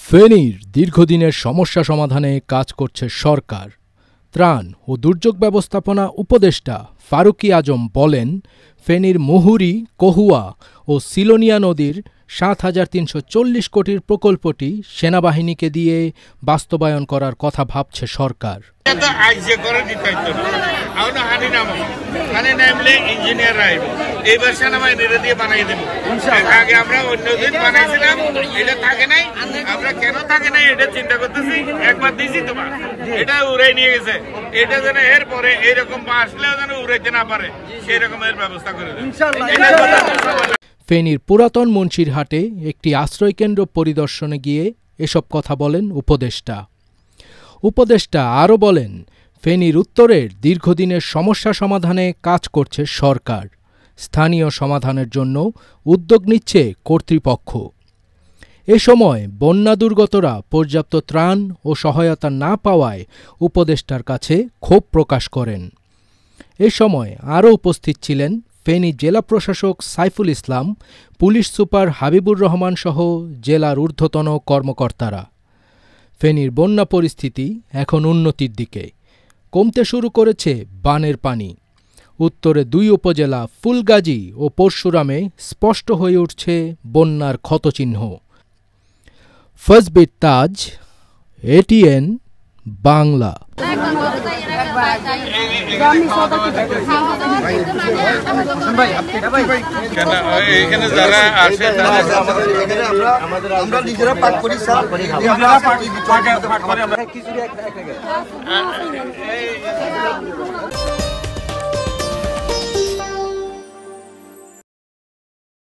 ফেনীর দীর্ঘদিনের সমস্যা সমাধানে কাজ করছে সরকার। ত্রাণ ও দুর্যোগ ব্যবস্থাপনা উপদেষ্টা ফারুকী আজম বলেন, ফেনীর মুহুরী, কহুয়া ও সিলোনিয়া নদীর ৭,৩৪০ কোটির প্রকল্পটি সেনাবাহিনীকে দিয়ে বাস্তবায়ন করার কথা ভাবছে সরকার। এইবার সেনাবাহিনীরা দিয়ে বানাই দেবো। আগে আমরা অন্যদিন বানাইছিলাম, এটা থাকে নাই। আমরা কেন থাকে নাই এটা চিন্তা করতেছি। একবার দিয়েছি তোমার, এটা উড়াই নিয়ে গেছে। এটা যেন এর পরে এইরকম আসলেও যেন উড়াইতে না পারে, সেই রকমের ব্যবস্থা করে দেবে। ফেনীর পুরাতন মুন্সিরহাটে একটি আশ্রয়কেন্দ্র পরিদর্শনে গিয়ে এসব কথা বলেন উপদেষ্টা আরও বলেন, ফেনীর উত্তরের দীর্ঘদিনের সমস্যা সমাধানে কাজ করছে সরকার। স্থানীয় সমাধানের জন্য উদ্যোগ নিচ্ছে কর্তৃপক্ষ। এ সময় বন্যা দুর্গতরা পর্যাপ্ত ত্রাণ ও সহায়তা না পাওয়ায় উপদেষ্টার কাছে ক্ষোভ প্রকাশ করেন। এ সময় আরও উপস্থিত ছিলেন ফেনী জেলা প্রশাসক সাইফুল ইসলাম, পুলিশ সুপার হাবিবুর রহমান সহ জেলার ঊর্ধ্বতন কর্মকর্তারা। ফেনীর বন্যা পরিস্থিতি এখন উন্নতির দিকে। কমতে শুরু করেছে বানের পানি। উত্তরে ২ উপজেলা ফুলগাজী ও পরশুরামে স্পষ্ট হয়ে উঠছে বন্যার ক্ষতচিহ্ন। ফজবির তাজ, এটিএন বাংলা। এখানে যারা আসে আমরা নিজেরা পাক করি, স্যার।